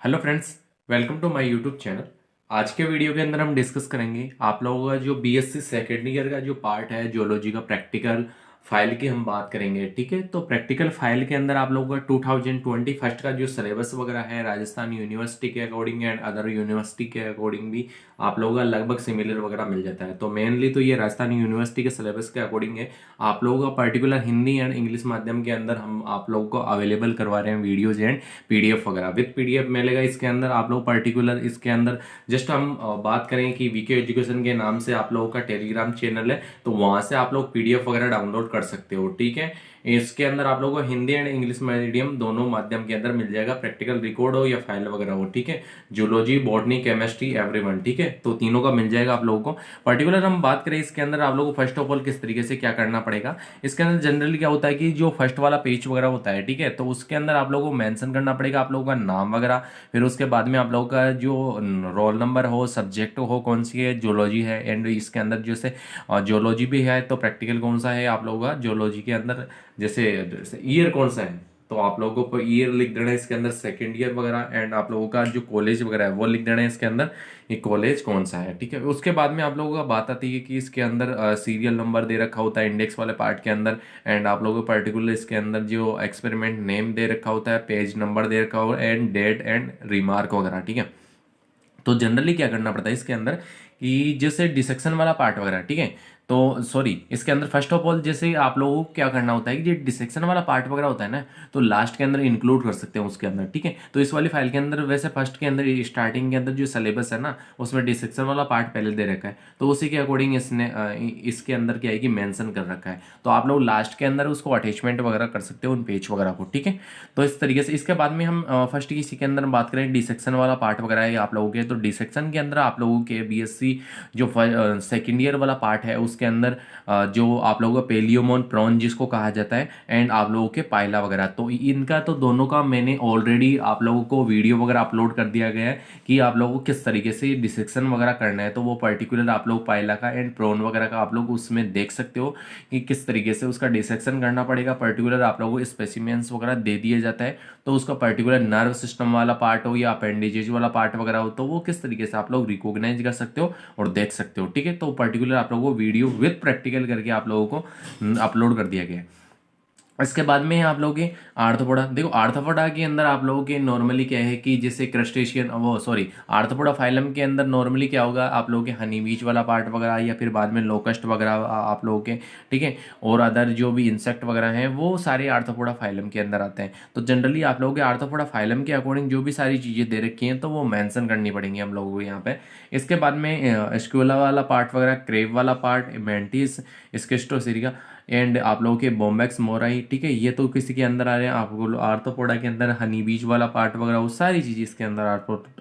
Hello friends, welcome to my YouTube channel. आज के video के अंदर हम डिस्कस करेंगे आप लोगों का जो बीएससी सेकेंड ईयर का जो पार्ट है जियोलॉजी का प्रैक्टिकल फाइल की हम बात करेंगे। ठीक है, तो प्रैक्टिकल फाइल के अंदर आप लोगों का 2021 का जो सिलेबस वगैरह है राजस्थान यूनिवर्सिटी के अकॉर्डिंग एंड अदर यूनिवर्सिटी के अकॉर्डिंग भी आप लोगों का लगभग सिमिलर वगैरह मिल जाता है। तो मेनली तो ये राजस्थान यूनिवर्सिटी के सिलेबस के अकॉर्डिंग है। आप लोगों का पर्टिकुलर हिंदी एंड इंग्लिश माध्यम के अंदर हम आप लोगों को अवेलेबल करवा रहे हैं वीडियोज एंड पीडीएफ वगैरह। विद पीडीएफ मिलेगा इसके अंदर आप लोग पर्टिकुलर इसके अंदर जस्ट हम बात करें कि वीके एजुकेशन के नाम से आप लोगों का टेलीग्राम चैनल है, तो वहां से आप लोग पीडीएफ वगैरह डाउनलोड कर सकते हो। ठीक है, इसके अंदर आप लोगों को हिंदी एंड इंग्लिश मीडियम दोनों माध्यम के अंदर मिल जाएगा, प्रैक्टिकल रिकॉर्ड हो या फाइल वगैरह हो। ठीक है, जूलॉजी बॉटनी केमिस्ट्री एवरीवन, ठीक है, तो तीनों का मिल जाएगा आप लोगों को। पर्टिकुलर हम बात करें इसके अंदर आप लोगों को फर्स्ट ऑफ ऑल किस तरीके से क्या करना पड़ेगा। इसके अंदर जनरली क्या होता है कि जो फर्स्ट वाला पेज वगैरह होता है, ठीक है, तो उसके अंदर आप लोगों को मेंशन करना पड़ेगा आप लोगों का नाम वगैरह। फिर उसके बाद में आप लोगों का जो रोल नंबर हो, सब्जेक्ट हो कौन सी है, जोलॉजी है, एंड इसके अंदर जैसे जोलॉजी भी है तो प्रैक्टिकल कौन सा है आप लोगों का जोलॉजी के अंदर, जैसे ईयर कौन सा है तो आप लोगों को ईयर लिख देना है इसके अंदर, सेकेंड ईयर वगैरह। एंड आप लोगों का जो कॉलेज वगैरह है वो लिख देना है इसके अंदर, ये कॉलेज कौन सा है। ठीक है, उसके बाद में आप लोगों का बात आती है कि इसके अंदर सीरियल नंबर दे रखा होता है इंडेक्स वाले पार्ट के अंदर। एंड आप लोगों को पर्टिकुलर इसके अंदर जो एक्सपेरिमेंट नेम दे रखा होता है, पेज नंबर दे रखा होता है, एंड डेट एंड रिमार्क वगैरह। ठीक है, तो जनरली क्या करना पड़ता है इसके अंदर कि जैसे डिसेक्शन वाला पार्ट वगैरह, ठीक है, तो सॉरी इसके अंदर फर्स्ट ऑफ ऑल जैसे आप लोगों को क्या करना होता है कि जो डिसेक्शन वाला पार्ट वगैरह होता है ना, तो लास्ट के अंदर इंक्लूड कर सकते हैं उसके अंदर। ठीक है, तो इस वाली फाइल के अंदर वैसे फर्स्ट के अंदर स्टार्टिंग के अंदर जो सिलेबस है ना, उसमें डिसेक्शन वाला पार्ट पहले दे रखा है, तो उसी के अकॉर्डिंग इसने इसके अंदर क्या है कि मेंशन कर रखा है। तो आप लोग लास्ट के अंदर उसको अटैचमेंट वगैरह कर सकते हो उन पेज वगैरह को। ठीक है, तो इस तरीके से इसके बाद में हम फर्स्ट की इसी के अंदर बात करें डिसेक्शन वाला पार्ट वगैरह है आप लोगों के। तो डिसेक्शन के अंदर आप लोगों के बीएससी जो सेकेंड ईयर वाला पार्ट है उसके अंदर जो आप लोगों का पेलियोमोन प्रॉन जिसको कहा जाता है, एंड आप लोगों के पाइला वगैरह, तो इनका तो दोनों का मैंने ऑलरेडी आप लोगों को वीडियो वगैरह अपलोड कर दिया गया है कि आप लोगों को किस तरीके से डिसेक्शन वगैरह करना है। तो वो पर्टिकुलर आप लोग पाइला का एंड प्रॉन वगैरह का आप लोग उसमें देख सकते हो कि किस तरीके से उसका डिसेक्शन करना पड़ेगा। पर्टिकुलर आप लोगों को स्पेसिमेंस वगैरह दे दिए जाता है, तो उसका पर्टिकुलर नर्व सिस्टम वाला पार्ट हो या अपेंडिजेज वाला पार्ट वगैरह हो, तो वो किस तरीके से आप लोग रिकॉग्नाइज कर सकते हो और देख सकते हो। ठीक है, तो पर्टिकुलर आप लोगों को वीडियो विद प्रैक्टिकल करके आप लोगों को अपलोड कर दिया गया है। इसके बाद में आप लोगों के आर्थ्रोपोडा, देखो आर्थ्रोपोडा के अंदर आप लोगों के नॉर्मली क्या है कि जैसे क्रस्टेशियन वो सॉरी आर्थ्रोपोडा फाइलम के अंदर नॉर्मली क्या होगा आप लोगों के हनी बीच वाला पार्ट वगैरह या फिर बाद में लोकस्ट वगैरह आप लोगों के, ठीक है, और अदर जो भी इंसेक्ट वगैरह हैं वो सारे आर्थ्रोपोडा फाइलम के अंदर आते हैं। तो जनरली आप लोगों के आर्थ्रोपोडा फाइलम के अकॉर्डिंग जो भी सारी चीज़ें दे रखी हैं तो वो मेंशन करनी पड़ेंगी हम लोगों को यहाँ पे। इसके बाद में स्क्यूला वाला पार्ट वगैरह, क्रेव वाला पार्ट, मेंटिस, स्किस्टोसिरिका, एंड आप लोगों के बॉम्बैक्स मोराई, ठीक है, ये तो किसी के अंदर आ रहे हैं। आपको आर्थ्रोपोडा के अंदर हनी बीच वाला पार्ट वगैरह वो सारी चीज़ें इसके अंदर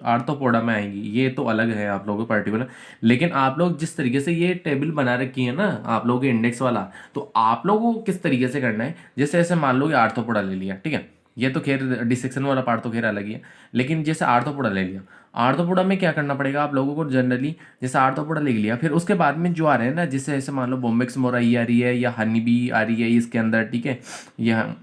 आर्थ्रोपोडा में आएंगी। ये तो अलग है आप लोगों को पर्टिकुलर, लेकिन आप लोग जिस तरीके से ये टेबल बना रखी है ना आप लोगों के इंडेक्स वाला, तो आप लोगों को किस तरीके से करना है, जैसे ऐसे मान लो कि आर्थ्रोपोडा ले लिया, ठीक है, ये तो खैर डिसेक्शन वाला पार्ट तो खैर अलग ही है, लेकिन जैसे आर्थ्रोपोडा ले लिया, आर्थ्रोपोडा में क्या करना पड़ेगा आप लोगों को जनरली, जैसे आर्थ्रोपोडा लिख लिया, फिर उसके बाद में जो आ रहे हैं ना, जैसे ऐसे मान लो बॉम्बेक्स मोराई आ रही है या हनी बी आ रही है इसके अंदर, ठीक है, या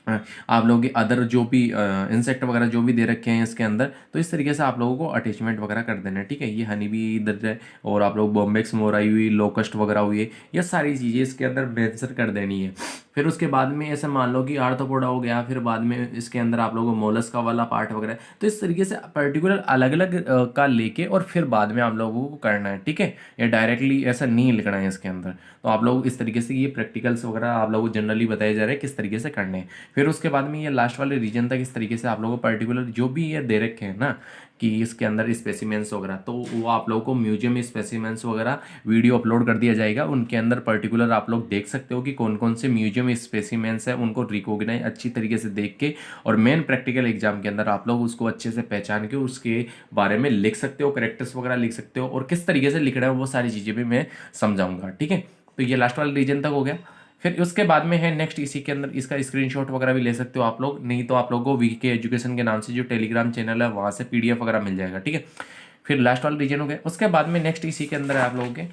आप लोगों के अदर जो भी इंसेक्ट वगैरह जो भी दे रखे हैं इसके अंदर, तो इस तरीके से आप लोगों को अटैचमेंट वगैरह कर देना है। ठीक है, ये हनी भी इधर है और आप लोग बॉम्बेक्स मोराई हुई, लोकस्ट वगैरह हुई, ये सारी चीज़ें इसके अंदर मेंशन कर देनी है। फिर उसके बाद में ऐसे मान लो कि आर्थ्रोपोडा हो गया, फिर बाद में इसके अंदर आप लोगों को मोलस्का वाला पार्ट वगैरह, तो इस तरीके से पर्टिकुलर अलग अलग का लेके और फिर बाद में आप लोगों को करना है। ठीक है, ये डायरेक्टली ऐसा नहीं लिखना है इसके अंदर। तो आप लोग इस तरीके से ये प्रैक्टिकल्स वगैरह आप लोगों को जनरली बताए जा रहे हैं किस तरीके से करने हैं। फिर उसके बाद में ये लास्ट वाले रीजन तक इस तरीके से आप लोगों को पर्टिकुलर जो भी ये दे रखे हैं ना कि इसके अंदर स्पेसिमेंस वगैरह, तो वो आप लोगों को म्यूजियम स्पेसिमेंस वगैरह वीडियो अपलोड कर दिया जाएगा। उनके अंदर पर्टिकुलर आप लोग देख सकते हो कि कौन कौन से म्यूजियम स्पेसिमेंस है, उनको रिकॉग्नाइज अच्छी तरीके से देख के और मेन प्रैक्टिकल एग्जाम के अंदर आप लोग उसको अच्छे से पहचान के उसके बारे में लिख सकते हो, करेक्टर्स वगैरह लिख सकते हो, और किस तरीके से लिखना है वो सारी चीज़ें भी मैं समझाऊंगा। ठीक है, तो ये लास्ट वाला रीजन तक हो गया। फिर उसके बाद में है नेक्स्ट, इसी के अंदर इसका स्क्रीनशॉट वगैरह भी ले सकते हो आप लोग, नहीं तो आप लोगों को वीके एजुकेशन के नाम से जो टेलीग्राम चैनल है वहाँ से पीडीएफ वगैरह मिल जाएगा। ठीक है, फिर लास्ट वाला रीजन हो गया। उसके बाद में नेक्स्ट इसी के अंदर है आप लोगों के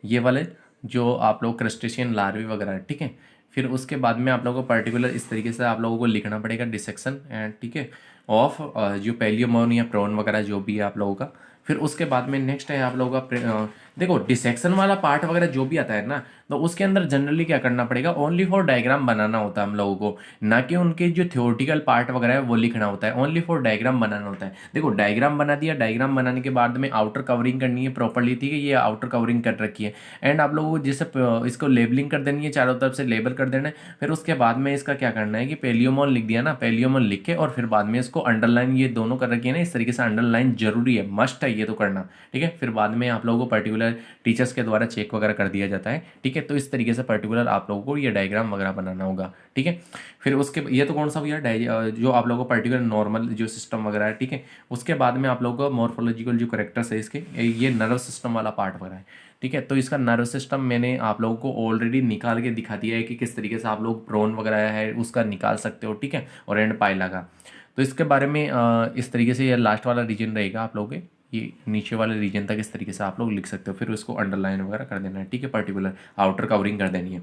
ये वाले जो आप लोग क्रस्टेशियन लार्वी वगैरह है। ठीक है, फिर उसके बाद में आप लोगों को पर्टिकुलर इस तरीके से आप लोगों को लिखना पड़ेगा डिसेक्शन एंड, ठीक है, ऑफ जो पैलियोमोन या प्रोन वगैरह जो भी है आप लोगों का। फिर उसके बाद में नेक्स्ट है आप लोगों का देखो डिसेक्शन वाला पार्ट वगैरह जो भी आता है ना, तो उसके अंदर जनरली क्या करना पड़ेगा, ओनली फॉर डायग्राम बनाना होता है हम लोगों को, ना कि उनके जो थ्योरेटिकल पार्ट वगैरह है वो लिखना होता है, ओनली फॉर डायग्राम बनाना होता है। देखो डायग्राम बना दिया, डायग्राम बनाने के बाद में आउटर कवरिंग करनी है प्रॉपरली, ठीक है, ये आउटर कवरिंग कर रखी है। एंड आप लोगों को जैसे इसको लेबलिंग कर देनी है, चारों तरफ से लेबल कर देना है। फिर उसके बाद में इसका क्या करना है कि पैलियोमोन लिख दिया ना, पैलियोमोन लिख के और फिर बाद में इसको अंडरलाइन, ये दोनों कर रखी है ना, इस तरीके से अंडरलाइन जरूरी है, मस्ट है ये तो करना, ठीक है। फिर बाद में आप लोगों को पर्टिकुलर टीचर्स के द्वारा चेक वगैरह कर दिया जाता है, ठीक है। तो इस तरीके से पर्टिकुलर आप लोगों को ये डायग्राम वगैरह बनाना होगा, ठीक है। फिर उसके ये तो कौन सा भैया जो आप लोगों को पर्टिकुलर नॉर्मल जो सिस्टम वगैरह है, ठीक है। उसके बाद में आप लोगों को मॉर्फोलॉजिकल जो करेक्टर्स है इसके, ये नर्व सिस्टम वाला पार्ट वगैरह है, ठीक है। तो इसका नर्व सिस्टम मैंने आप लोगों को ऑलरेडी निकाल के दिखा दिया है कि किस तरीके से आप लोग प्रोन वगैरह है उसका निकाल सकते हो, ठीक है, और एंड पाइला का। तो इसके बारे में इस तरीके से ये लास्ट वाला रीजन रहेगा आप लोगों के, ये नीचे वाले रीजन तक इस तरीके से आप लोग लिख सकते हो। फिर उसको अंडरलाइन वगैरह कर देना है, ठीक है, पर्टिकुलर आउटर कवरिंग कर देनी है।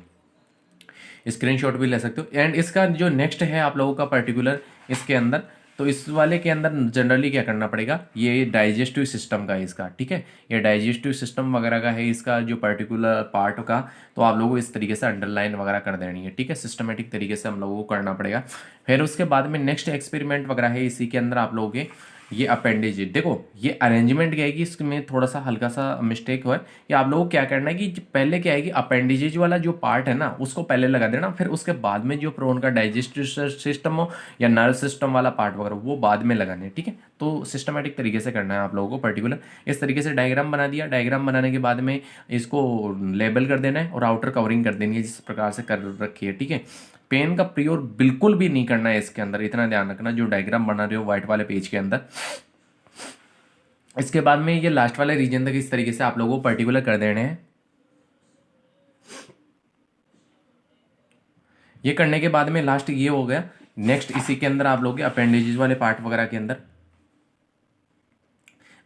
स्क्रीनशॉट भी ले सकते हो। एंड इसका जो नेक्स्ट है आप लोगों का पर्टिकुलर इसके अंदर, तो इस वाले के अंदर जनरली क्या करना पड़ेगा, ये डाइजेस्टिव सिस्टम का है इसका, ठीक है, ये डाइजेस्टिव सिस्टम वगैरह का है इसका जो पर्टिकुलर पार्ट का। तो आप लोगों को इस तरीके से अंडरलाइन वगैरह कर देनी है, ठीक है, सिस्टमेटिक तरीके से हम लोगों को करना पड़ेगा। फिर उसके बाद में नेक्स्ट एक्सपेरिमेंट वगैरह है इसी के अंदर आप लोगों के, ये अपेंडेज। देखो ये अरेंजमेंट क्या है कि इसमें थोड़ा सा हल्का सा मिस्टेक हुआ है, कि आप लोगों को क्या करना है कि पहले क्या है कि अपेंडेजेज वाला जो पार्ट है ना उसको पहले लगा देना, फिर उसके बाद में जो प्रोन का डाइजेस्टिव सिस्टम हो या नर्व सिस्टम वाला पार्ट वगैरह वो बाद में लगाने, ठीक है। तो सिस्टमेटिक तरीके से करना है आप लोगों को पर्टिकुलर। इस तरीके से डायग्राम बना दिया, डायग्राम बनाने के बाद में इसको लेबल कर देना है और आउटर कवरिंग कर देनी है जिस प्रकार से कर रखी है, ठीक है। पेन का प्रयोग बिल्कुल भी नहीं करना है इसके अंदर, इतना ध्यान रखना जो डायग्राम बना रहे हो व्हाइट वाले पेज के अंदर। इसके बाद में ये लास्ट वाले रीजन तक इस तरीके से आप लोगों को पर्टिकुलर कर देने हैं। ये करने के बाद में लास्ट ये हो गया। नेक्स्ट इसी के अंदर आप लोगों के अपेंडेजेस वाले पार्ट वगैरह के अंदर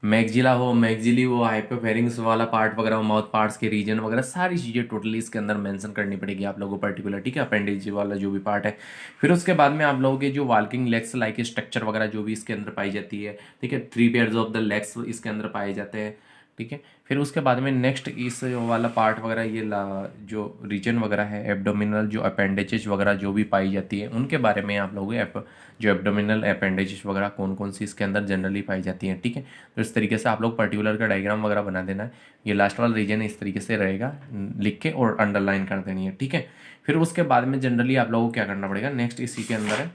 मैगजिला हो, मैगजिली हो, हाइपोफेरिंग्स वाला पार्ट वगैरह हो, माउथ पार्ट्स के रीजन वगैरह सारी चीज़ें टोटली इसके अंदर मेंशन करनी पड़ेगी आप लोगों को पर्टिकुलर, ठीक है, अपेंडेज वाला जो भी पार्ट है। फिर उसके बाद में आप लोगों के जो वाल्किंग लेग्स लाइक स्ट्रक्चर वगैरह जो भी इसके अंदर पाई जाती है, ठीक है, 3 पेयर्स ऑफ द लेग्स इसके अंदर पाए जाते हैं, ठीक है। फिर उसके बाद में नेक्स्ट इस वाला पार्ट वगैरह ये जो रीजन वगैरह है एब्डोमिनल जो अपेंडेजेस वगैरह जो भी पाई जाती है उनके बारे में आप लोगों जो एब्डोमिनल अपेंडेजेस वगैरह कौन कौन सी इसके अंदर जनरली पाई जाती हैं, ठीक है। तो इस तरीके से आप लोग पर्टिकुलर का डायग्राम वगैरह बना देना है। ये लास्ट वाला रीजन इस तरीके से रहेगा, लिख के और अंडरलाइन कर देनी है, ठीक है। फिर उसके बाद में जनरली आप लोगों को क्या करना पड़ेगा, नेक्स्ट इसी के अंदर है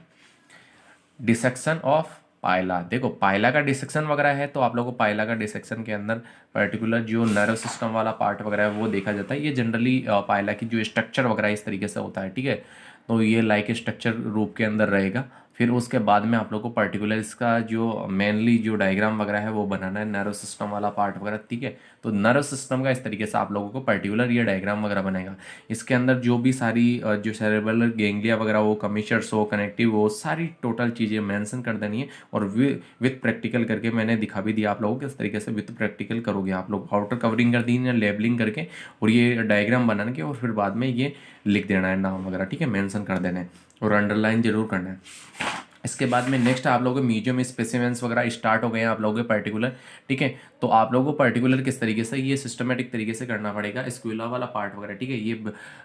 डिसेक्शन ऑफ पाइला। देखो पाइला का डिसेक्शन वगैरह है तो आप लोगों को पाइला का डिसेक्शन के अंदर पर्टिकुलर जो नर्व सिस्टम वाला पार्ट वगैरह है वो देखा जाता है। ये जनरली पाइला की जो स्ट्रक्चर वगैरह इस तरीके से होता है, ठीक है। तो ये लाइक स्ट्रक्चर रूप के अंदर रहेगा। फिर उसके बाद में आप लोग को पर्टिकुलर इसका जो मेनली जो डायग्राम वगैरह है वो बनाना है, नर्व सिस्टम वाला पार्ट वगैरह, ठीक है। तो नर्व सिस्टम का इस तरीके से आप लोगों को पर्टिकुलर ये डायग्राम वगैरह बनेगा। इसके अंदर जो भी सारी जो सेरेब्रल गेंगलिया वगैरह हो, कमीशर्स हो, कनेक्टिव हो, सारी टोटल चीज़ें मेंशन कर देनी है। और विथ प्रैक्टिकल करके मैंने दिखा भी दिया आप लोगों को किस तरीके से विथ प्रैक्टिकल करोगे आप लोग। आउटर कवरिंग कर दी है लेबलिंग करके और ये डायग्राम बनाने के और फिर बाद में ये लिख देना है नाम वगैरह, ठीक है, मेंशन कर देना है और अंडरलाइन जरूर करना है। इसके बाद में नेक्स्ट आप लोगों के म्यूजियम स्पेसिमेंस वगैरह स्टार्ट हो गए हैं आप लोगों के पर्टिकुलर, ठीक है। तो आप लोगों को पर्टिकुलर किस तरीके से ये सिस्टमेटिक तरीके से करना पड़ेगा, स्क्यूला वाला पार्ट वगैरह, ठीक है। ये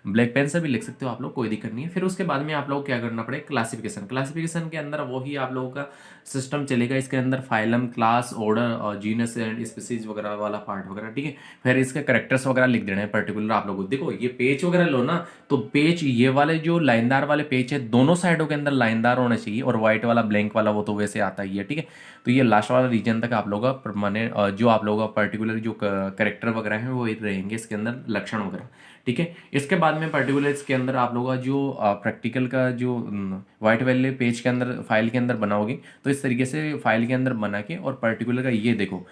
ब्लैक पेन से भी लिख सकते हो आप लोग, कोई दिक्कत नहीं है। फिर उसके बाद में आप लोग क्या करना पड़ेगा, क्लासिफिकेशन। क्लासिफिकेशन के अंदर वही आप लोगों का सिस्टम चलेगा। इसके अंदर phylum, class, order, genus and species वगैरह वाला पार्ट वगैरह, ठीक है। फिर इसके करेक्टर्स वगैरह लिख देना है पर्टिकुलर आप लोगों को। देखो ये पेज वगैरह लो ना, तो पेज ये वाले जो लाइनदार वाले पेज है दोनों साइडों के अंदर लाइनदार होना चाहिए और व्हाइट वाला ब्लैंक वाला वो तो वैसे आता ही है, ठीक है। तो ये लास्ट वाला रीजन तक आप लोगों का माने जो आप लोगों का पर्टिकुलर जो करेक्टर वगैरह है वो रहेंगे इसके अंदर, लक्षण वगैरह, ठीक है। इसके बाद में पर्टिकुलर इसके अंदर आप लोगों का जो प्रैक्टिकल का जो व्हाइट वाले पेज के अंदर फाइल के अंदर बनाओगे तो इस तरीके से फाइल के अंदर बना के और पर्टिकुलर का ये देखो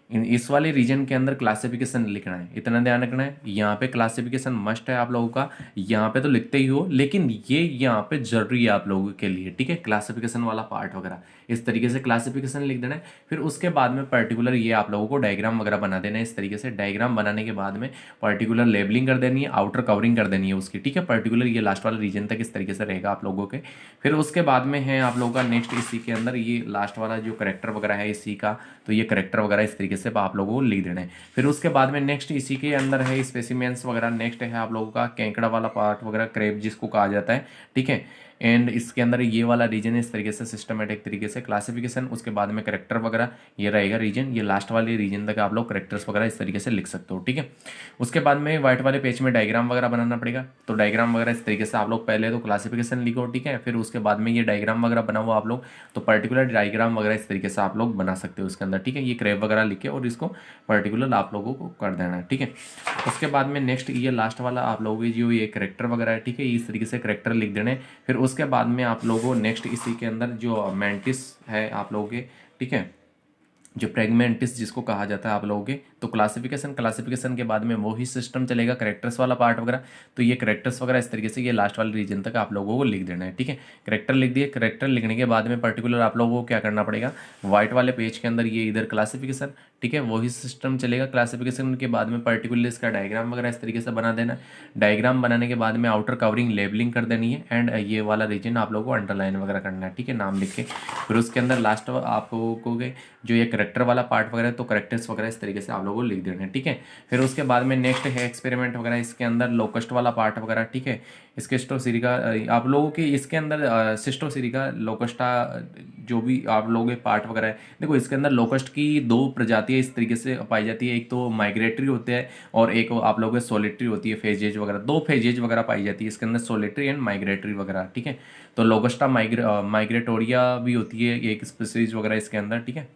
इस वाले रीजन के अंदर क्लासिफिकेशन लिखना है, इतना ध्यान रखना है। यहाँ पे क्लासिफिकेशन मस्ट है आप लोगों का, यहाँ पे तो लिखते ही हो लेकिन ये यहाँ पे जरूरी है आप लोगों के लिए, ठीक है, क्लासिफिकेशन वाला पार्ट वगैरह। इस तरीके से क्लासिफिकेशन लिख देना है। फिर उसके बाद में पर्टिकुलर ये आप लोगों को डायग्राम वगैरह बना देना है। इस तरीके से डायग्राम बनाने के बाद में पर्टिकुलर लेबलिंग कर देनी है, आउटर कवरिंग कर देनी है उसकी, ठीक है। पर्टिकुलर ये लास्ट वाला रीजन तक इस तरीके से रहेगा आप लोगों के। फिर उसके बाद में है आप लोगों का नेक्स्ट इसी के अंदर ये लास्ट वाला जो करेक्टर वगैरह है इसी का, तो ये करेक्टर वगैरह इस तरीके से आप लोगों को लिख देना है। फिर उसके बाद में नेक्स्ट इसी के अंदर है स्पेसिमेंस वगैरह, नेक्स्ट है आप लोगों का केंकड़ा वाला पार्ट वगैरह, क्रेप जिसको कहा जाता है, ठीक है। एंड इसके अंदर ये वाला रीजन इस तरीके से सिस्टमेटिक तरीके से क्लासिफिकेशन, उसके बाद में करेक्टर वगैरह ये रहेगा रीजन। ये लास्ट वाले रीजन तक आप लोग करेक्टर्स वगैरह इस तरीके से लिख सकते हो, ठीक है। उसके बाद में व्हाइट वाले पेज में डायग्राम वगैरह बनाना पड़ेगा। तो डायग्राम वगैरह इस तरीके से आप लोग पहले तो क्लासिफिकेशन लिखो, ठीक है। फिर उसके बाद में ये डायग्राम वगैरह बना हुआ आप लोग, तो पर्टिकुलर डायग्राम वगैरह इस तरीके से आप लोग बना सकते हो उसके अंदर, ठीक है। ये क्रेप वगैरह लिख के और इसको पर्टिकुलर आप लोगों को कर देना है, ठीक है। उसके बाद में नेक्स्ट ये लास्ट वाला आप लोगों की जो ये करेक्टर वगैरह है, ठीक है, इस तरीके से करेक्टर लिख देने। फिर उसके बाद में आप लोगों नेक्स्ट इसी के अंदर जो मैंटिस है आप लोगों के, ठीक है, जो प्रेगमेंटिस जिसको कहा जाता है आप लोगों के, तो क्लासिफिकेशन के बाद में वो ही सिस्टम चलेगा, करेक्टर्स वाला पार्ट वगैरह। तो ये करेक्टर्स वगैरह इस तरीके से ये लास्ट वाले रीजन तक आप लोगों को लिख देना है, ठीक है। करेक्टर लिख दिए, करेक्टर लिखने के बाद में पर्टिकुलर आप लोगों को क्या करना पड़ेगा, व्हाइट वाले पेज के अंदर ये इधर क्लासिफिकेशन, ठीक है, वही सिस्टम चलेगा। क्लासिफिकेशन के बाद में पर्टिकुलर इसका डायग्राम वगैरह इस तरीके से बना देना। डायग्राम बनाने के बाद में आउटर कवरिंग लेबलिंग कर देनी है, एंड ये वाला रीजन आप लोगों को अंडरलाइन वगैरह करना है, ठीक है, नाम लिख के। फिर उसके अंदर लास्ट आप लोगों को जो ये करेक्टर वाला पार्ट वगैरह, तो करेक्टर्स वगैरह इस तरीके से आप लोगों को लिख देना है, ठीक है। फिर उसके बाद में नेक्स्ट है एक्सपेरिमेंट वगैरह, इसके अंदर लोकस्ट वाला पार्ट वगैरह, ठीक है। इसके सिस्टोसिरिका आप लोगों के इसके अंदर सिस्टोसिरिका लोकस्टा जो भी आप लोगों के पार्ट वगैरह है, देखो इसके अंदर लोकस्ट की दो प्रजातियां इस तरीके से पाई जाती है। एक तो माइग्रेटरी होते हैं और एक आप लोगों के सोलिटरी होती है, फेजेज वगैरह, दो फेजेज वगैरह पाई जाती है इसके अंदर, सोलिटरी एंड माइग्रेटरी वगैरह, ठीक है। तो लोकस्टा माइग्रेटोरिया भी होती है एक स्पीसीज वगैरह इसके अंदर, ठीक है।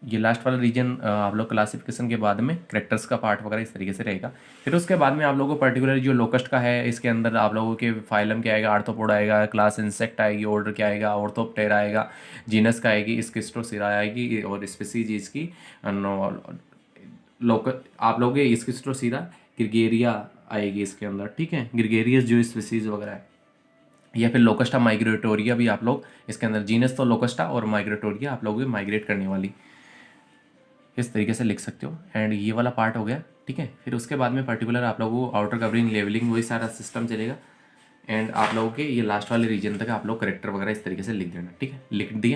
ये लास्ट वाला रीजन आप लोग क्लासिफिकेशन के बाद में करेक्टर्स का पार्ट वगैरह इस तरीके से रहेगा। फिर उसके बाद में आप लोगों को पर्टिकुलर जो लोकस्ट का है इसके अंदर आप लोगों के फाइलम क्या आएगा, आर्थ्रोपोड आएगा, क्लास इंसेक्ट आएगी, ऑर्डर क्या आएगा, ऑर्थोप्टेरा आएगा, जीनस का आएगी, स्किस्टोसिरा आएगी, और स्पीसीज इसकी आप लोगों के स्किस्टोसिरा ग्रिगेरिया आएगी इसके अंदर, ठीक है, ग्रिगेरियस जो स्पीसीज वगैरह है। या फिर लोकस्टा माइग्रेटोरिया भी आप लोग इसके अंदर, जीनस तो लोकस्टा और माइग्रेटोरिया आप लोग माइग्रेट करने वाली, इस तरीके से लिख सकते हो। एंड ये वाला पार्ट हो गया, ठीक है। फिर उसके बाद में पर्टिकुलर आप लोगों को आउटर कवरिंग लेवलिंग वही सारा सिस्टम चलेगा। एंड आप लोगों के ये लास्ट वाले रीजन तक आप लोग करेक्टर वगैरह इस तरीके से लिख देना, ठीक है।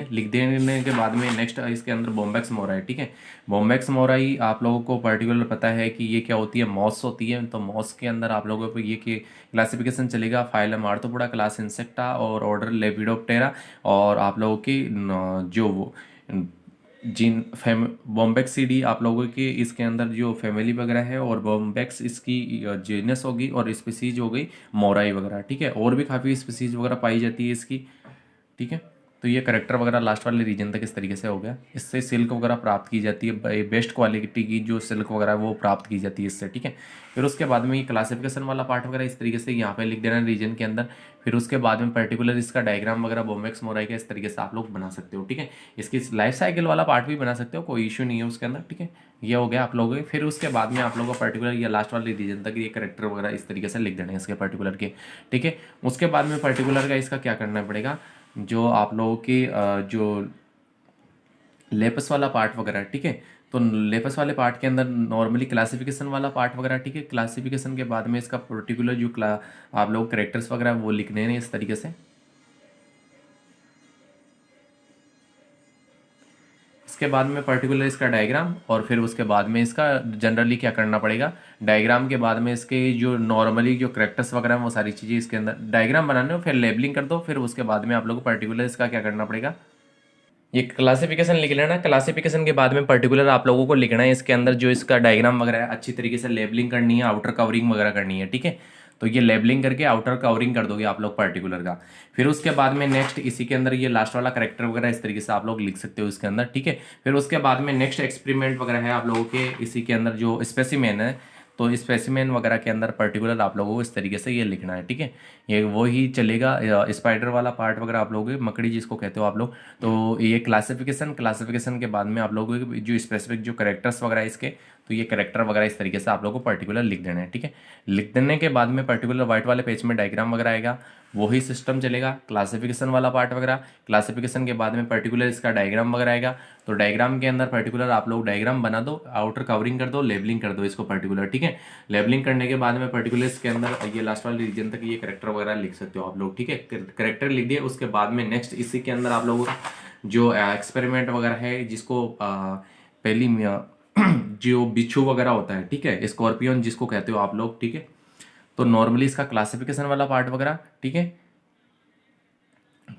लिख देने के बाद में नेक्स्ट इसके अंदर बॉम्बैक्स मोराई, ठीक है। बॉम्बैक्स मोराई आप लोगों को पर्टिकुलर पता है कि ये क्या होती है, मॉस होती है। तो मॉस के अंदर आप लोगों को ये कि क्लासिफिकेशन चलेगा, फाइलम आर्थ्रोपोडा, क्लास इंसेक्टा और ऑर्डर लेपिडोप्टेरा। और आप लोगों की जो वो बॉम्बेक्स सीडी आप लोगों के इसके अंदर जो फैमिली वगैरह है, और बॉम्बेक्स इसकी जीनस होगी, और स्पीसीज हो गई मोराई वगैरह, ठीक है। और भी काफ़ी स्पीसीज वगैरह पाई जाती है इसकी, ठीक है। तो ये करेक्टर वगैरह लास्ट वाले रीजन तक इस तरीके से हो गया। इससे सिल्क वगैरह प्राप्त की जाती है, बेस्ट क्वालिटी की जो सिल्क वगैरह है वो प्राप्त की जाती है इससे, ठीक है। फिर उसके बाद में ये क्लासिफिकेशन वाला पार्ट वगैरह इस तरीके से यहाँ पे लिख देना रीजन के अंदर। फिर उसके बाद में पर्टिकुलर इसका डायग्राम वगैरह बॉम्बेक्स मोराई का इस तरीके से आप लोग बना सकते हो, ठीक है। इसकी लाइफ साइकिल वाला पार्ट भी बना सकते हो, कोई इशू नहीं है उसके अंदर, ठीक है। ये हो गया आप लोगों के। फिर उसके बाद में आप लोगों को पर्टिकुलर ये लास्ट वाले रीजन तक ये करेक्टर वगैरह इस तरीके से लिख देना है इसके पर्टिकुलर के, ठीक है। उसके बाद में पर्टिकुलर का इसका क्या करना पड़ेगा, जो आप लोगों की जो लेपस वाला पार्ट वगैरह, ठीक है। तो लेपस वाले पार्ट के अंदर नॉर्मली क्लासिफिकेशन वाला पार्ट वगैरह, ठीक है। क्लासिफिकेशन के बाद में इसका पर्टिकुलर जो आप लोग करेक्टर्स वगैरह वो लिखने हैं इस तरीके से। इसके बाद में पर्टिकुलर इसका डायग्राम, और फिर उसके बाद में इसका जनरली क्या करना पड़ेगा, डायग्राम के बाद में इसके जो नॉर्मली जो करेक्टर्स वगैरह वो सारी चीज़ें इसके अंदर डायग्राम बनाने हो, फिर लेबलिंग कर दो। फिर उसके बाद में आप लोग को पर्टिकुलर इसका क्या करना पड़ेगा, ये क्लासिफिकेशन लिख लेना। क्लासिफिकेशन के बाद में पर्टिकुलर आप लोगों को लिखना है इसके अंदर जो इसका डायग्राम वगैरह है, अच्छी तरीके से लेबलिंग करनी है, आउटर कवरिंग वगैरह करनी है, ठीक है। तो ये लेबलिंग करके आउटर कवरिंग कर दोगे आप लोग पर्टिकुलर का। फिर उसके बाद में नेक्स्ट इसी के अंदर ये लास्ट वाला करेक्टर वगैरह इस तरीके से आप लोग लिख सकते हो इसके अंदर, ठीक है। फिर उसके बाद में नेक्स्ट एक्सपेरिमेंट वगैरह है आप लोगों के इसी के अंदर जो स्पेसिमेन है, तो स्पेसिमेन वगैरह के अंदर पर्टिकुलर आप लोगों को इस तरीके से ये लिखना है, ठीक है। ये वो ही चलेगा। स्पाइडर वाला पार्ट वगैरह आप लोग मकड़ी जिसको कहते हो आप लोग, तो ये क्लासिफिकेशन के बाद में आप लोगों को जो स्पेसिफिक जो करेक्टर्स वगैरह इसके, तो ये करेक्टर वगैरह इस तरीके से आप लोगों को पर्टिकुलर लिख देना है, ठीक है। लिख देने के बाद में पर्टिकुलर व्हाइट वाले पेज में डायग्राम वगैरह आएगा, वही सिस्टम चलेगा। क्लासिफिकेशन वाला पार्ट वगैरह, क्लासिफिकेशन के बाद में पर्टिकुलर इसका डायग्राम वगैरह आएगा। तो डायग्राम के अंदर पर्टिकुलर आप लोग डायग्राम बना दो, आउटर कवरिंग कर दो, लेबलिंग कर दो इसको पर्टिकुलर, ठीक है। लेबलिंग करने के बाद में पर्टिकुलर इसके अंदर ये लास्ट वाले रीजन तक ये करेक्टर वगैरह लिख सकते हो आप लोग, ठीक है। करेक्टर लिख दिए, उसके बाद में नेक्स्ट इसी के अंदर आप लोग जो एक्सपेरिमेंट वगैरह है, जिसको पहली जो बिच्छू वगैरह होता है, ठीक है, स्कॉर्पियन जिसको कहते हो आप लोग, ठीक है। तो नॉर्मली इसका क्लासिफिकेशन वाला पार्ट वगैरह, ठीक है।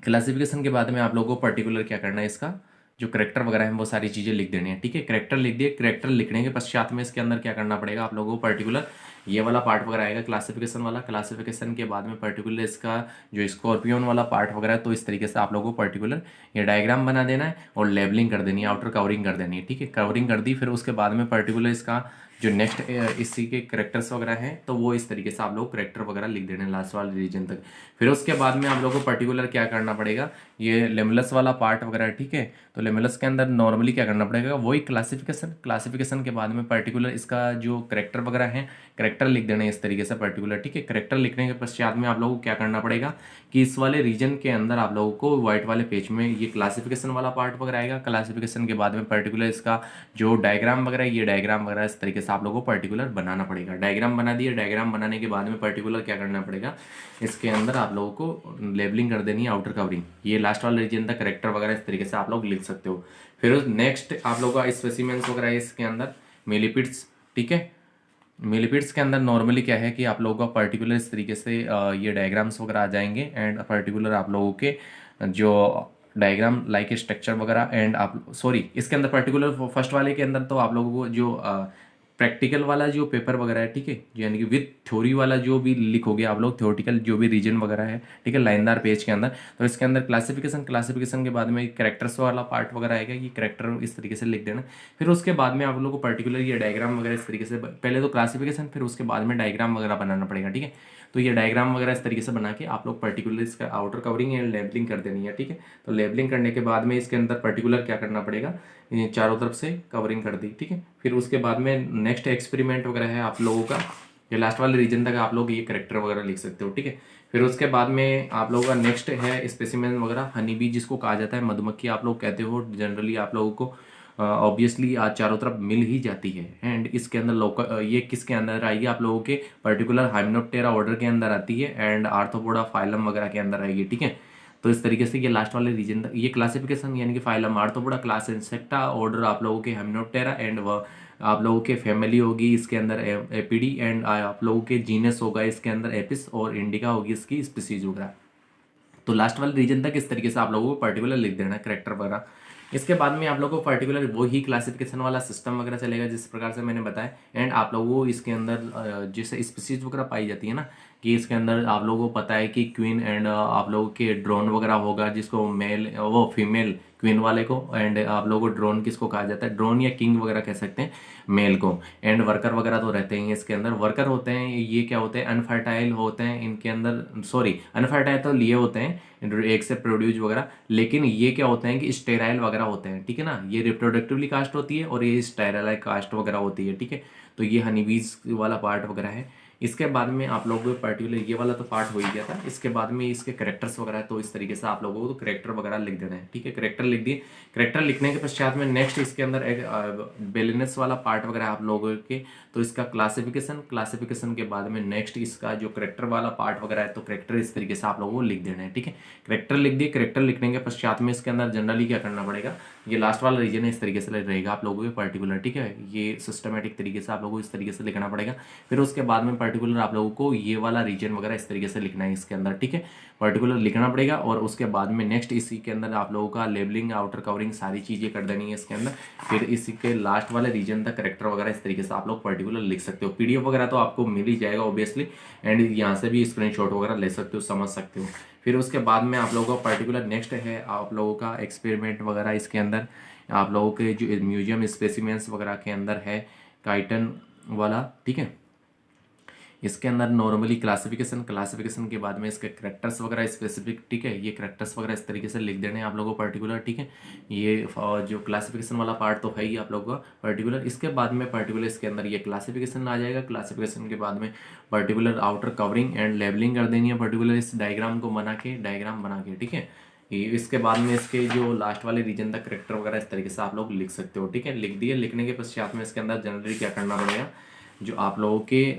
क्लासिफिकेशन के बाद में आप लोगों को पर्टिकुलर क्या करना है, इसका जो करेक्टर वगैरह है वो सारी चीज़ें लिख देनी है, ठीक है। करेक्टर लिख दिए, करेक्टर लिखने के पश्चात में इसके अंदर क्या करना पड़ेगा आप लोगों को, पर्टिकुलर ये वाला पार्ट वगैरह आएगा क्लासिफिकेशन वाला। क्लासिफिकेशन के बाद में पर्टिकुलर इसका जो स्कॉर्पियन वाला पार्ट वगैरह है, तो इस तरीके से आप लोगों को पर्टिकुलर ये डायग्राम बना देना है और लेबलिंग कर देनी है, आउटर कवरिंग कर देनी है, ठीक है। कवरिंग कर दी, फिर उसके बाद में पर्टिकुलर इसका जो नेक्स्ट इसी के करेक्टर्स वगैरह हैं, तो वो इस तरीके से आप लोग करेक्टर वगैरह लिख देने लास्ट वाले रीजन तक। फिर उसके बाद में आप लोगों को पर्टिकुलर क्या करना पड़ेगा, ये लेमुलस वाला पार्ट वगैरह, ठीक है। तो लेमुलस के अंदर नॉर्मली क्या करना पड़ेगा, वही क्लासिफिकेशन के बाद में पर्टिकुलर इसका जो करेक्टर वगैरह है, करेक्टर लिख देने इस तरीके से पर्टिकुलर, ठीक है। करेक्टर लिखने के पश्चात में आप लोगों को क्या करना पड़ेगा कि इस वाले रीजन के अंदर आप लोगों को व्हाइट वाले पेज में ये क्लासिफिकेशन वाला पार्ट वगैरह आएगा। क्लासिफिकेशन के बाद में पर्टिकुलर इसका जो डायग्राम वगैरह, ये डायग्राम वगैरह इस तरीके से आप लोगों को पर्टिकुलर बनाना पड़ेगा। डायग्राम बना दिए, डायग्राम बनाने के बाद में पर्टिकुलर क्या करना पड़ेगा, इसके अंदर आप लोगों को लेबलिंग कर देनी है, आउटर कवरिंग, ये लास्ट वाले रीजन तक करेक्टर वगैरह इस तरीके से आप लोग लिख सकते हो। फिर नेक्स्ट आप लोगों का स्पेसिमेंस वगैरह है इसके अंदर, मिलीपिड्स, ठीक है। मिलीपिड्स के अंदर नॉर्मली क्या है कि आप लोगों का पर्टिकुलर इस तरीके से ये डायग्राम्स वगैरह आ जाएंगे, एंड पर्टिकुलर आप लोगों के जो डायग्राम लाइक स्ट्रक्चर वगैरह, एंड आप सॉरी इसके अंदर पर्टिकुलर फर्स्ट वाले के अंदर तो आप लोगों को जो प्रैक्टिकल वाला जो पेपर वगैरह है, ठीक है, यानी कि विथ थ्योरी वाला जो भी लिखोगे आप लोग, थ्योरेटिकल जो भी रीजन वगैरह है, ठीक है, लाइनदार पेज के अंदर, तो इसके अंदर क्लासिफिकेशन के बाद में करेक्टर्स वाला पार्ट वगैरह आएगा, ये करेक्टर इस तरीके से लिख देना। फिर उसके बाद में आप लोग को पर्टिकुलर ये डायग्राम वगैरह इस तरीके से, पहले तो क्लासिफिकेशन, फिर उसके बाद में डायग्राम वगैरह बनाना पड़ेगा, ठीक है। तो ये डायग्राम वगैरह इस तरीके से बना के आप लोग पर्टिकुलर इसका आउटर कवरिंग एंड लेबलिंग कर देनी है, ठीक है। तो लेबलिंग करने के बाद में इसके अंदर पर्टिकुलर क्या करना पड़ेगा, ये चारों तरफ से कवरिंग कर दी, ठीक है। फिर उसके बाद में नेक्स्ट एक्सपेरिमेंट वगैरह है आप लोगों का, ये लास्ट वाले रीजन तक आप लोग ये करेक्टर वगैरह लिख सकते हो, ठीक है। फिर उसके बाद में आप लोगों का नेक्स्ट है स्पेसिमेन वगैरह, हनी बी जिसको कहा जाता है, मधुमक्खी आप लोग कहते हो जनरली, आप लोगों को ऑब्वियसली आज चारों तरफ मिल ही जाती है। एंड इसके अंदर लोकल, ये किसके अंदर आएगी आप लोगों के पर्टिकुलर हाइमेनोप्टेरा ऑर्डर के अंदर आती है, एंड आर्थ्रोपोडा फाइलम वगैरह के अंदर आएगी, ठीक है। तो इस तरीके से ये लास्ट वाले रीजन, ये क्लासिफिकेशन यानी कि phylum, arthropoda class, insecta order आप लोगों के हाइमेनोप्टेरा, एंड आप लोगों के फैमिली होगी इसके अंदर एपिडी, एंड आप लोगों के जीनस होगा इसके अंदर एपिस, और इंडिका होगी इसकी स्पीसीज वगैरह। तो लास्ट वाले रीजन तक इस तरीके से आप लोगों को पर्टिकुलर लिख देना है करेक्टर वगैरह। इसके बाद में आप लोगों को पर्टिकुलर वही क्लासिफिकेशन वाला सिस्टम वगैरह चलेगा जिस प्रकार से मैंने बताया। एंड आप लोगों को इसके अंदर जैसे स्पीसीज वगैरह पाई जाती है ना, कि इसके अंदर आप लोगों को पता है कि क्वीन, एंड आप लोगों के ड्रोन वगैरह होगा जिसको मेल, वो फीमेल क्वीन वाले को, एंड आप लोगों को ड्रोन किसको कहा जाता है, ड्रोन या किंग वगैरह कह सकते हैं मेल को। एंड वर्कर वगैरह तो रहते हैं इसके अंदर, वर्कर होते हैं, ये क्या होते हैं, अनफर्टाइल होते हैं इनके अंदर, सॉरी अनफर्टाइल तो लिए होते हैं एक से प्रोड्यूस वगैरह, लेकिन ये क्या होते हैं कि स्टेराइल वगैरह होते हैं, ठीक है ना। ये रिप्रोडक्टिवली कास्ट होती है और ये स्टेराइल कास्ट वगैरह होती है, ठीक है। तो ये हनीबीज वाला पार्ट वगैरह है। इसके बाद में आप लोग पर्टिकुलर ये वाला तो पार्ट हो ही गया था। इसके बाद में इसके करेक्टर्स वगैरह, तो इस तरीके से आप लोगों को तो करेक्टर वगैरह लिख देना है, ठीक है। करेक्टर लिख दिए, करेक्टर लिखने के पश्चात में नेक्स्ट इसके अंदर एक बेलिनस वाला पार्ट वगैरह आप लोगों के, तो इसका क्लासिफिकेशन के बाद में नेक्स्ट इसका जो करेक्टर वाला पार्ट वगैरह है, तो करेक्टर इस तरीके से आप लोगों को लिख देना है, ठीक है। करेक्टर लिख दिए, करेक्टर लिखने के पश्चात में इसके अंदर जनरली क्या करना पड़ेगा, ये लास्ट वाला रीजन है इस तरीके से रहेगा आप लोगों के पर्टिकुलर, ठीक है। ये सिस्टमेटिक तरीके से आप लोगों को इस तरीके से लिखना पड़ेगा। फिर उसके बाद में पर्टिकुलर आप लोगों को ये वाला रीजन वगैरह इस तरीके से लिखना है इसके अंदर, ठीक है। पर्टिकुलर लिखना पड़ेगा, और उसके बाद में नेक्स्ट इसी के अंदर आप लोगों का लेबलिंग, आउटर कवरिंग सारी चीज़ें कर देनी है इसके अंदर। फिर इसी के लास्ट वाले रीजन तक करेक्टर वगैरह इस तरीके से आप लोग पर्टिकुलर लिख सकते हो। पीडीएफ वगैरह तो आपको मिल ही जाएगा ऑब्वियसली, एंड यहाँ से भी स्क्रीनशॉट वगैरह ले सकते हो, समझ सकते हो। फिर उसके बाद में आप लोगों का पर्टिकुलर नेक्स्ट है आप लोगों का एक्सपेरिमेंट वगैरह, इसके अंदर आप लोगों के जो म्यूजियम स्पेसिमेंस वगैरह के अंदर है काइटन वाला, ठीक है। इसके अंदर नॉर्मली क्लासिफिकेशन के बाद में इसके करेक्टर्स वगैरह स्पेसिफिक, ठीक है, ये करेक्टर्स वगैरह इस तरीके से लिख देने हैं आप लोगों को पर्टिकुलर, ठीक है। ये जो क्लासिफिकेशन वाला पार्ट तो है ही आप लोगों का पर्टिकुलर। इसके बाद में पर्टिकुलर इसके अंदर ये क्लासिफिकेशन आ जाएगा। क्लासिफिकेशन के बाद में particular outer covering and labelling कर देनी है पर्टिकुलर इस डायग्राम को डायग्राम बना के, ठीक है। इसके बाद में इसके जो लास्ट वाले रीजन तक करेक्टर वगैरह इस तरीके से आप लोग लिख सकते हो, ठीक है। लिख दिए। लिखने के पश्चात में इसके अंदर जनरली क्या करना पड़ेगा, जो आप लोगों के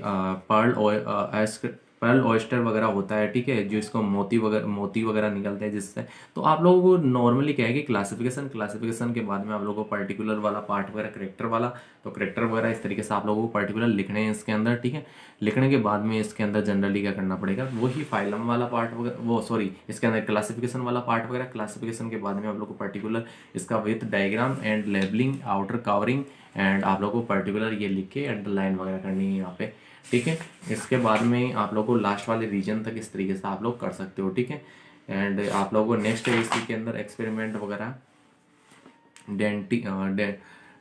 पर्ल ऑयस्टर वगैरह होता है, ठीक है, जो इसको मोती वगैरह निकलते हैं जिससे, तो आप लोगों को नॉर्मली क्या है कि क्लासिफिकेशन के बाद में आप लोगों को पर्टिकुलर वाला पार्ट वगैरह करेक्टर वाला, तो करेक्टर वगैरह इस तरीके से आप लोगों को पर्टिकुलर लिखने हैं इसके अंदर, ठीक है। लिखने के बाद में इसके अंदर जनरली क्या करना पड़ेगा, वही फाइलम वाला पार्ट वगैरह इसके अंदर क्लासिफिकेशन वाला पार्ट वगैरह, क्लासिफिकेशन के बाद में आप लोग को पर्टिकुलर इसका with diagram and labelling outer covering and आप लोगों को पर्टिकुलर ये लिख के अंडरलाइन वगैरह करनी है यहाँ पे, ठीक है। इसके बाद में आप लोगों को लास्ट वाले रीजन तक इस तरीके से आप लोग कर सकते हो, ठीक है। एंड आप लोगों को नेक्स्ट इसी के अंदर एक्सपेरिमेंट वगैरह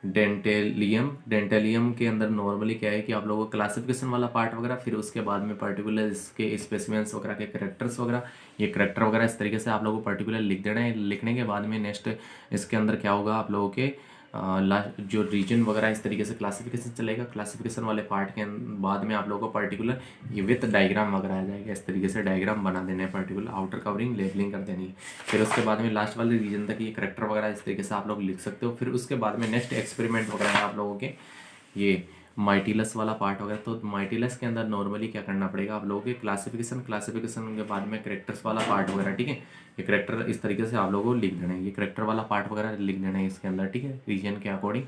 डेंटेलियम के अंदर नॉर्मली क्या है कि आप लोगों को क्लासिफिकेशन वाला पार्ट वगैरह, फिर उसके बाद में पर्टिकुलर इसके स्पेसिमेंस वगैरह के करेक्टर्स वगैरह, ये करेक्टर वगैरह इस तरीके से आप लोगों को पर्टिकुलर लिख देना है। लिखने के बाद में नेक्स्ट इसके अंदर क्या होगा, आप लोगों के लास्ट जो रीजन वगैरह इस तरीके से क्लासिफिकेशन चलेगा। क्लासिफिकेशन वाले पार्ट के बाद में आप लोगों को पर्टिकुलर ये विथ डायग्राम वगैरह आ जाएगा। इस तरीके से डायग्राम बना देना है, पर्टिकुलर आउटर कवरिंग लेबलिंग कर देनी है। फिर उसके बाद में लास्ट वाले रीजन तक ये करेक्टर वगैरह इस तरीके से आप लोग लिख सकते हो। फिर उसके बाद में नेक्स्ट एक्सपेरिमेंट वगैरह है आप लोगों के ये माइटिलस वाला पार्ट वगैरह। तो माइटिलस के अंदर नॉर्मली क्या करना पड़ेगा, आप लोगों के क्लासिफिकेशन के बाद में करेक्टर्स वाला पार्ट वगैरह, ठीक है। ये करेक्टर इस तरीके से आप लोगों को लिख देना है, ये करेक्टर वाला पार्ट वगैरह लिख देना है इसके अंदर, ठीक है, रीजन के अकॉर्डिंग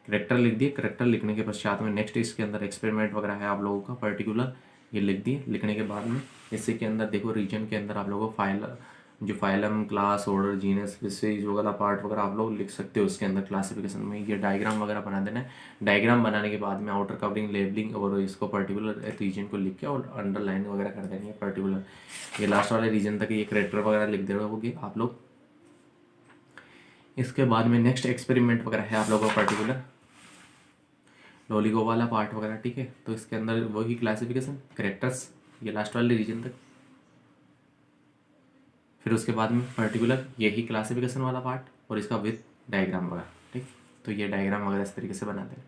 करेक्टर लिख दिए। करेक्टर लिखने के पश्चात में नेक्स्ट इसके अंदर एक्सपेरिमेंट वगैरह है आप लोगों का पर्टिकुलर, ये लिख दिए। लिखने के बाद में इसी के अंदर देखो रीजन के अंदर आप लोगों को phylum class order genus species वगैरह पार्ट वगैरह आप लोग लिख सकते हो उसके अंदर क्लासिफिकेशन में। ये डायग्राम वगैरह बना देना है। डायग्राम बनाने के बाद में आउटर कवरिंग लेबलिंग और इसको पर्टिकुलर रीजन को लिख के और अंडरलाइन वगैरह कर देनी है पर्टिकुलर। ये लास्ट वाले रीजन तक ये करेक्टर वगैरह लिख दे रहोगे आप लोग। इसके बाद में नेक्स्ट एक्सपेरिमेंट वगैरह है आप लोगों का पर्टिकुलर लॉलीगो वाला पार्ट वगैरह, ठीक है। तो इसके अंदर वही क्लासिफिकेशन करेक्टर्स ये लास्ट वाले रीजन तक, फिर उसके बाद में पर्टिकुलर यही क्लासिफिकेशन वाला पार्ट और इसका विथ डायग्राम वगैरह, ठीक। तो ये डायग्राम वगैरह इस तरीके से बना दें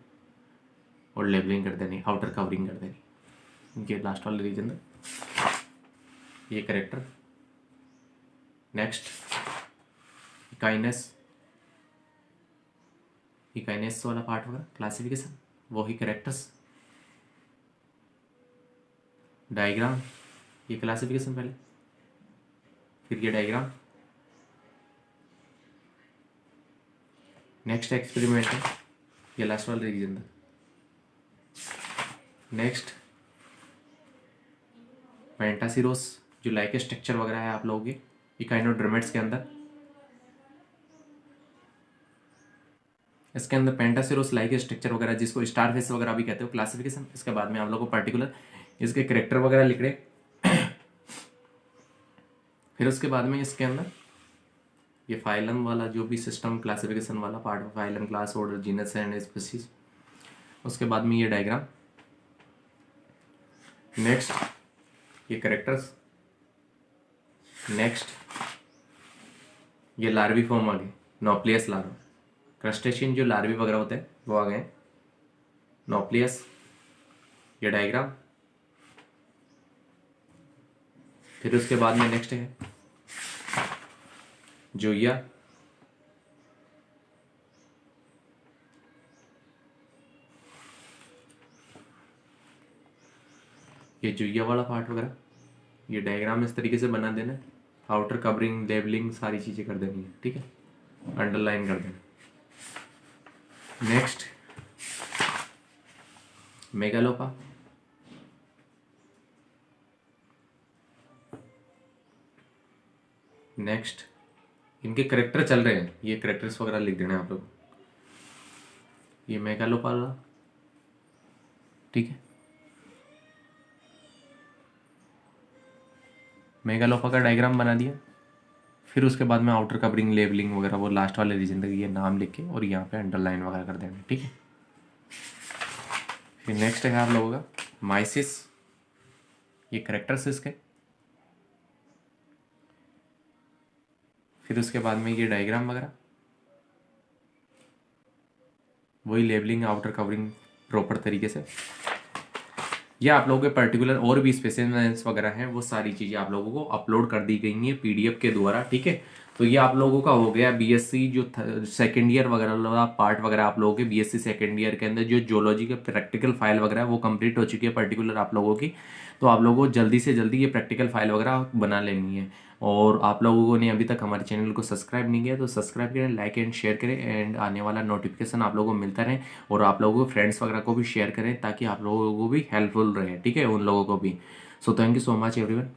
और लेबलिंग कर देनी, आउटर कवरिंग कर देनी, ये लास्ट वाले रीजन तक ये करेक्टर। नेक्स्ट इकाइनेस वाला पार्ट वगैरह क्लासिफिकेशन, वही करेक्टर्स, डायग्राम, ये क्लासिफिकेशन पहले, फिर ये डायग्राम। नेक्स्ट एक्सपेरिमेंट है ये लास्ट वाले रीजन तक। नेक्स्ट पेंटासिरोस जो लाइक स्ट्रक्चर वगैरह है आप लोगों के इकाइनोडर्मेट्स के अंदर, इसके अंदर पेंटासिरोस लाइक स्ट्रक्चर वगैरह जिसको स्टारफिश वगैरह भी कहते हो क्लासिफिकेशन। इसके बाद में आप लोगों को पर्टिकुलर इसके करेक्टर वगैरह लिख रहे। फिर उसके बाद में इसके अंदर ये फाइलम वाला जो भी सिस्टम क्लासिफिकेशन वाला part, phylum class order genus and species, उसके बाद में ये डायग्राम। नेक्स्ट ये करेक्टर्स। नेक्स्ट ये लार्वी फॉर्म आ गए, नॉप्लियस लार्वा, क्रस्टेशियन जो लार्वी वगैरह होते हैं वो आ गए, नॉप्लियस, ये डायग्राम। फिर उसके बाद में नेक्स्ट है जोइया, ये जोइया वाला पार्ट वगैरह, ये डायग्राम इस तरीके से बना देना, आउटर कवरिंग लेबलिंग सारी चीज़ें कर देनी है, ठीक है, अंडरलाइन कर देना। नेक्स्ट मेगालोपा, नेक्स्ट इनके करेक्टर चल रहे हैं, ये करेक्टर्स वगैरह लिख देना आप लोग। ये मेगालोपा वाला, ठीक है, मेगालोपा का डायग्राम बना दिया। फिर उसके बाद में आउटर कवरिंग लेबलिंग वगैरह वो लास्ट वाले रीजन तक ये नाम लिख के और यहाँ पे अंडरलाइन वगैरह कर देना, ठीक है। फिर नेक्स्ट है आप लोगों का माइसिस, ये करेक्टर्स इसके। फिर उसके बाद में ये डायग्राम वगैरह, वही लेबलिंग, आउटर कवरिंग प्रॉपर तरीके से। ये आप लोगों के पर्टिकुलर और भी स्पेसिमेंस वगैरह हैं, वो सारी चीज़ें आप लोगों को अपलोड कर दी गई हैं पीडीएफ के द्वारा, ठीक है। तो ये आप लोगों का हो गया बीएससी जो सेकेंड ईयर वगैरह वाला पार्ट वगैरह, आप लोगों के बीएससी सेकेंड ईयर के अंदर जो जियोलॉजी के प्रैक्टिकल फाइल वगैरह है वो कंप्लीट हो चुकी है पर्टिकुलर आप लोगों की। तो आप लोगों को जल्दी से जल्दी ये प्रैक्टिकल फाइल वगैरह बना लेनी है। और आप लोगों ने अभी तक हमारे चैनल को सब्सक्राइब नहीं किया तो सब्सक्राइब करें, लाइक एंड शेयर करें, एंड आने वाला नोटिफिकेशन आप लोगों को मिलता रहे। और आप लोगों को फ्रेंड्स वगैरह को भी शेयर करें ताकि आप लोगों को भी हेल्पफुल रहे, ठीक है, उन लोगों को भी। So thank you so much everyone.